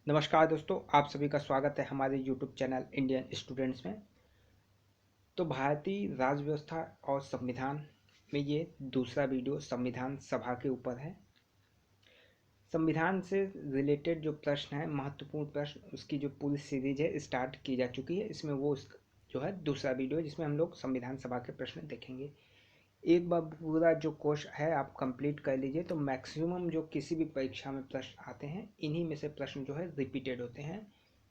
नमस्कार दोस्तों, आप सभी का स्वागत है हमारे यूट्यूब चैनल इंडियन स्टूडेंट्स में। तो भारतीय राज्य व्यवस्था और संविधान में ये दूसरा वीडियो संविधान सभा के ऊपर है। संविधान से रिलेटेड जो प्रश्न है, महत्वपूर्ण प्रश्न, उसकी जो पूरी सीरीज है स्टार्ट की जा चुकी है। इसमें वो जो है दूसरा वीडियो जिसमें हम लोग संविधान सभा के प्रश्न देखेंगे। एक बार पूरा जो कोर्स है आप कंप्लीट कर लीजिए तो मैक्सिमम जो किसी भी परीक्षा में प्रश्न आते हैं, इन्हीं में से प्रश्न जो है रिपीटेड होते हैं।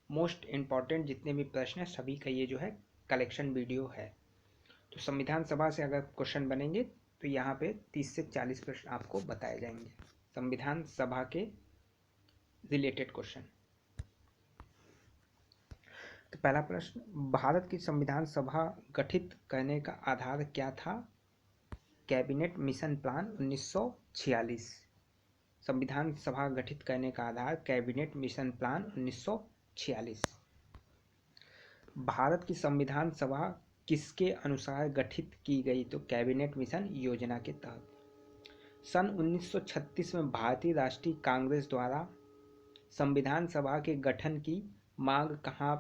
मोस्ट इम्पॉर्टेंट जितने भी प्रश्न हैं सभी का ये जो है कलेक्शन वीडियो है। तो संविधान सभा से अगर क्वेश्चन बनेंगे तो यहाँ पे 30 से 40 प्रश्न आपको बताए जाएंगे संविधान सभा के रिलेटेड क्वेश्चन। तो पहला प्रश्न, भारत की संविधान सभा गठित करने का आधार क्या था? Cabinet mission plan 1946। संविधान सभा गठित करने का आधार कैबिनेट मिशन प्लान 1946। भारत की संविधान सभा किसके अनुसार गठित की गई? तो कैबिनेट मिशन योजना के तहत। सन 1936 में भारतीय राष्ट्रीय कांग्रेस द्वारा संविधान सभा के गठन की मांग कहाँ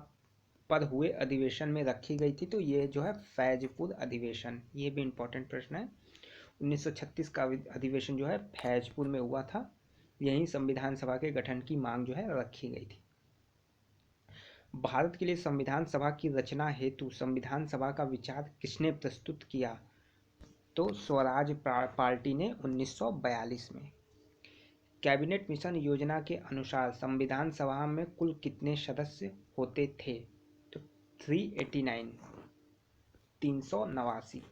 पर हुए अधिवेशन में रखी गई थी? तो ये जो है फैजपुर अधिवेशन, ये भी इम्पोर्टेंट प्रश्न है। 1936 का अधिवेशन जो है फैजपुर में हुआ था। यहीं संविधान सभा के गठन की मांग जो है रखी गई थी। भारत के लिए संविधान सभा की रचना हेतु संविधान सभा का विचार किसने प्रस्तुत किया? तो स्वराज पार्टी ने 1942 में। कैबिनेट मिशन योजना के अनुसार संविधान सभा में कुल कितने सदस्य होते थे? तो 389, 389।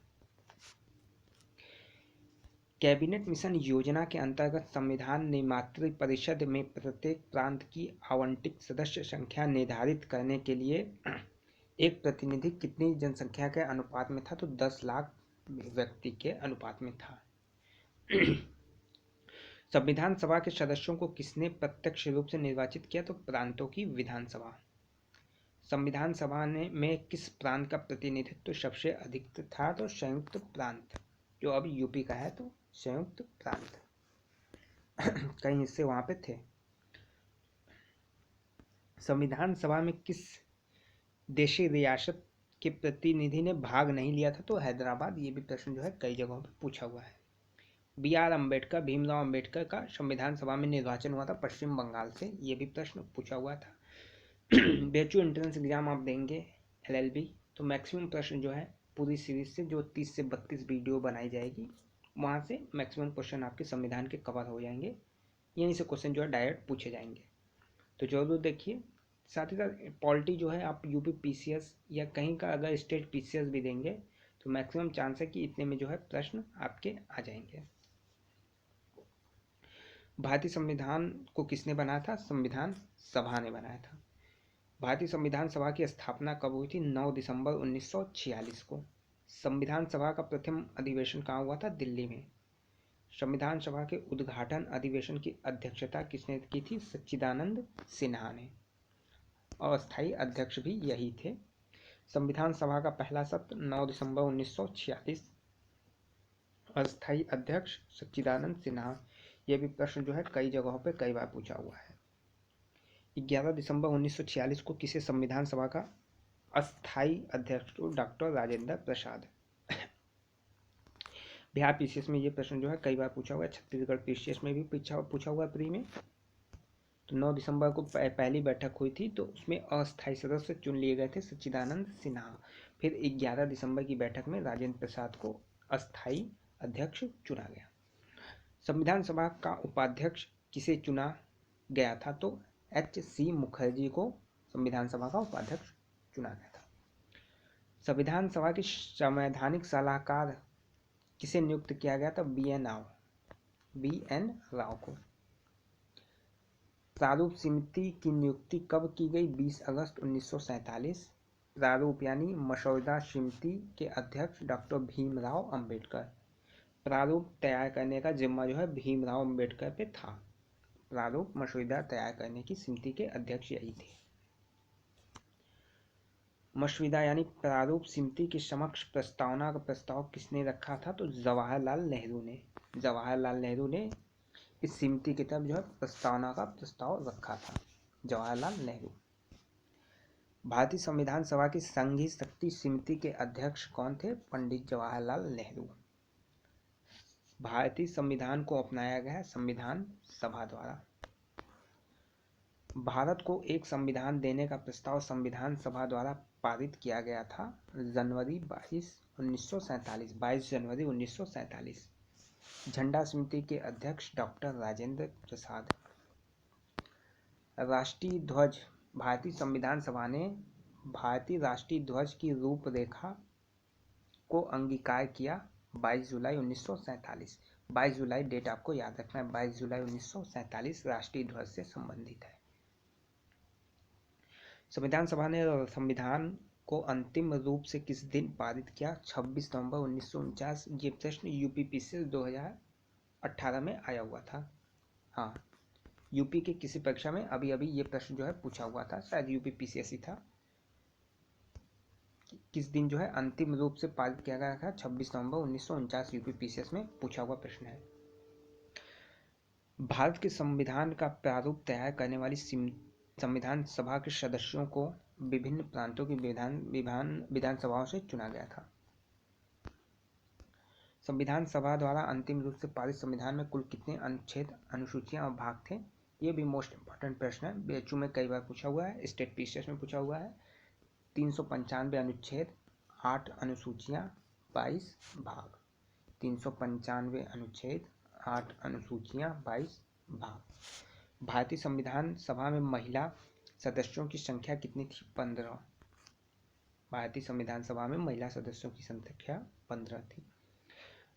कैबिनेट मिशन योजना के अंतर्गत संविधान निर्मात्री परिषद में प्रत्येक प्रांत की आवंटित सदस्य संख्या निर्धारित करने के लिए एक प्रतिनिधि कितनी जनसंख्या के अनुपात में था? तो 10 लाख व्यक्ति के अनुपात में था। संविधान सभा के सदस्यों को किसने प्रत्यक्ष रूप से निर्वाचित किया? तो प्रांतों की विधानसभा। संविधान सभा में किस प्रांत का प्रतिनिधित्व सबसे अधिक था? तो संयुक्त प्रांत, जो अब यूपी का है, तो संयुक्त प्रांत। कई हिस्से वहां पे थे। संविधान सभा में किस देशी रियासत के प्रतिनिधि ने भाग नहीं लिया था? तो हैदराबाद। ये भी प्रश्न जो है कई जगहों पे पूछा हुआ है। BR अम्बेडकर, भीमराव अम्बेडकर का संविधान सभा में निर्वाचन हुआ था पश्चिम बंगाल से। ये भी प्रश्न पूछा हुआ था। BHU एंट्रेंस एग्जाम आप देंगे LLB, तो मैक्सिमम प्रश्न जो है पूरी सीरीज से जो 30 से 32 वीडियो बनाई जाएगी, वहाँ से मैक्सिमम क्वेश्चन आपके संविधान के कवर हो जाएंगे। यहीं से क्वेश्चन जो है डायरेक्ट पूछे जाएंगे, तो जरूर देखिए। साथ ही साथ पॉलिटी जो है आप UP PCS या कहीं का अगर स्टेट PCS भी देंगे तो मैक्सिमम चांस है कि इतने में जो है प्रश्न आपके आ जाएंगे। भारतीय संविधान को किसने बनाया था? संविधान सभा ने बनाया था। भारतीय संविधान सभा की स्थापना कब हुई थी? 9 दिसंबर 1946 को। संविधान सभा का प्रथम अधिवेशन कहाँ हुआ था? दिल्ली में। संविधान सभा के उद्घाटन अधिवेशन की अध्यक्षता किसने की थी? सच्चिदानंद सिन्हा ने। अस्थायी अध्यक्ष भी यही थे। संविधान सभा का पहला सत्र 9 दिसंबर 1946। अस्थायी अध्यक्ष सच्चिदानंद सिन्हा। यह भी प्रश्न जो है कई जगहों पे कई बार पूछा हुआ है। 11 दिसंबर 1946 को किसे संविधान सभा का अस्थायी अध्यक्ष? तो डॉक्टर राजेंद्र प्रसाद। बिहार PCS में ये प्रश्न जो है कई बार पूछा हुआ है। छत्तीसगढ़ PCS में भी पूछा हुआ प्री में। तो 9 दिसंबर को पहली बैठक हुई थी, तो उसमें अस्थायी सदस्य चुन लिए गए थे सच्चिदानंद सिन्हा। फिर 11 दिसंबर की बैठक में राजेंद्र प्रसाद को अस्थायी अध्यक्ष चुना गया। संविधान सभा का उपाध्यक्ष किसे चुना गया था? तो HC मुखर्जी को संविधान सभा का उपाध्यक्ष चुना गया था। संविधान सभा के संवैधानिक सलाहकार किसे नियुक्त किया गया था? BN राव को। प्रारूप समिति की नियुक्ति कब की गई? 20 अगस्त 1947। प्रारूप यानी मसौदा समिति के अध्यक्ष डॉक्टर भीमराव अंबेडकर। प्रारूप तैयार करने का जिम्मा जो है भीमराव अंबेडकर पे था। प्रारूप मसौदा तैयार करने की समिति के अध्यक्ष यही थे। मसौदा यानी प्रारूप समिति के समक्ष प्रस्तावना का प्रस्ताव किसने रखा था? तो जवाहरलाल नेहरू ने। जवाहरलाल नेहरू ने इस समिति की तरफ जो है प्रस्तावना का प्रस्ताव रखा था। जवाहरलाल नेहरू। भारतीय संविधान सभा की संघीय शक्ति समिति के अध्यक्ष कौन थे? पंडित जवाहरलाल नेहरू। भारतीय संविधान को अपनाया गया संविधान सभा द्वारा। भारत को एक संविधान देने का प्रस्ताव संविधान सभा द्वारा पारित किया गया था जनवरी 22 जनवरी 1947। झंडा समिति के अध्यक्ष डॉक्टर राजेंद्र प्रसाद। राष्ट्रीय ध्वज। भारतीय संविधान सभा ने भारतीय राष्ट्रीय ध्वज की रूपरेखा को अंगीकार किया 22 जुलाई 1947। 22 जुलाई डेट आपको याद रखना है। 22 जुलाई 1947 राष्ट्रीय ध्वज से संबंधित है। संविधान सभा ने संविधान को अंतिम रूप से किस दिन पारित किया? 26 नवंबर 1949। ये प्रश्न यूपीपीसीएस 2018 में आया हुआ था। हाँ, यूपी के किसी परीक्षा में अभी अभी ये प्रश्न जो है पूछा हुआ था, शायद यूपीपीसीएस ही था। किस दिन जो है अंतिम रूप से पारित किया गया था? 26 नवंबर 1949 यूपीपीसीएस में पूछा हुआ प्रश्न है। भारत के संविधान का प्रारूप तैयार करने वाली संविधान सभा के सदस्यों को विभिन्न प्रांतों की विधानसभाओं से चुना गया था। संविधान सभा द्वारा अंतिम रूप से पारित संविधान में कुल कितने अनुच्छेद, अनुसूचियां और भाग थे? ये भी मोस्ट इंपॉर्टेंट प्रश्न है, बीएचयू में कई बार पूछा हुआ है, स्टेट पीसीएस में पूछा हुआ है। 395 अनुच्छेद, 8 अनुसूचियां, 22 भाग। 395 अनुच्छेद, 8 अनुसूचियां, 22 भाग। भारतीय संविधान सभा में महिला सदस्यों की संख्या कितनी थी? 15। भारतीय संविधान सभा में महिला सदस्यों की संख्या 15 थी।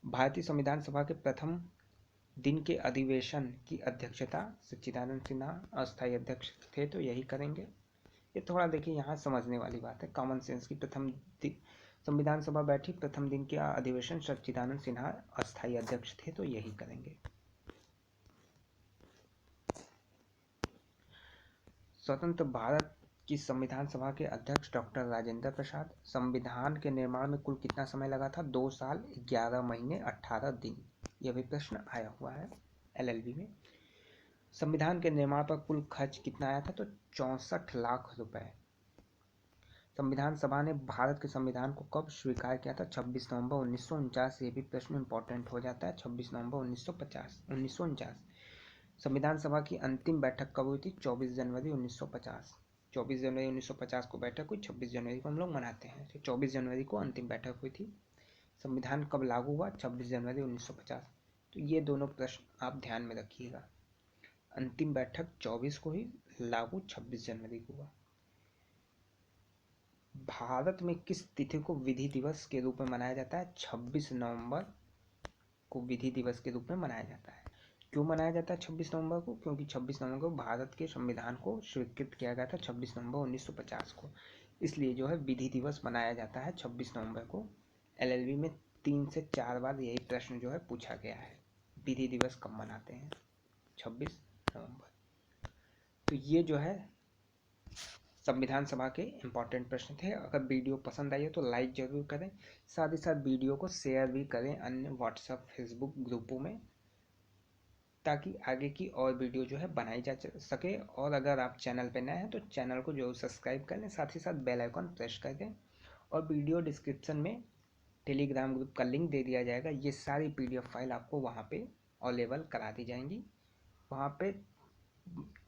भारतीय संविधान सभा के प्रथम दिन के अधिवेशन की अध्यक्षता सच्चिदानंद सिन्हा अस्थायी अध्यक्ष थे, तो यही करेंगे। ये थोड़ा देखिए यहाँ समझने वाली बात है, कॉमन सेंस की। प्रथम संविधान सभा बैठी, प्रथम दिन के अधिवेशन सच्चिदानंद सिन्हा अस्थायी अध्यक्ष थे, तो यही करेंगे। स्वतंत्र भारत की संविधान सभा के अध्यक्ष डॉक्टर राजेंद्र प्रसाद। संविधान के निर्माण में कुल कितना समय लगा था? 2 साल 11 महीने 18 दिन। यह भी प्रश्न आया हुआ है एलएलबी में। संविधान के निर्माण पर कुल खर्च कितना आया था? तो 64 लाख रुपए। संविधान सभा ने भारत के संविधान को कब स्वीकार किया था? 26 नवंबर 1949। ये भी प्रश्न इंपॉर्टेंट हो जाता है। 26 नवंबर 1949। संविधान सभा की अंतिम बैठक कब हुई थी? 24 जनवरी 1950। 24 जनवरी 1950 को बैठक हुई, 26 जनवरी को हम लोग मनाते हैं, तो 24 जनवरी को अंतिम बैठक हुई थी। संविधान कब लागू हुआ? 26 जनवरी 1950। तो ये दोनों प्रश्न आप ध्यान में रखिएगा। अंतिम बैठक 24 को ही, लागू 26 जनवरी को हुआ। भारत में किस तिथि को विधि दिवस के रूप में मनाया जाता है? 26 नवंबर को विधि दिवस के रूप में मनाया जाता है। क्यों मनाया जाता है 26 नवंबर को? क्योंकि 26 नवंबर को भारत के संविधान को स्वीकृत किया गया था 26 नवंबर 1950 को, इसलिए जो है विधि दिवस मनाया जाता है 26 नवंबर को। एलएलबी में 3 से 4 बार यही प्रश्न जो है पूछा गया है, विधि दिवस कब मनाते हैं? 26 नवंबर। तो ये जो है संविधान सभा के इम्पॉर्टेंट प्रश्न थे। अगर वीडियो पसंद आई हो तो लाइक जरूर करें, साथ ही साथ वीडियो को शेयर भी करें अन्य व्हाट्सएप फेसबुक ग्रुपों में, ताकि आगे की और वीडियो जो है बनाई जा सके। और अगर आप चैनल पर नए हैं तो चैनल को जरूर सब्सक्राइब कर लें, साथ ही साथ बेल आइकन प्रेस कर दें। और वीडियो डिस्क्रिप्शन में टेलीग्राम ग्रुप का लिंक दे दिया जाएगा। ये सारी पीडीएफ फाइल आपको वहाँ पे अवेलेबल करा दी जाएंगी। वहाँ पे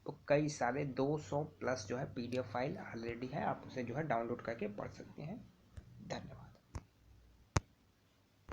तो कई सारे 200 प्लस जो है पीडीएफ फाइल ऑलरेडी है, आप उसे जो है डाउनलोड करके पढ़ सकते हैं।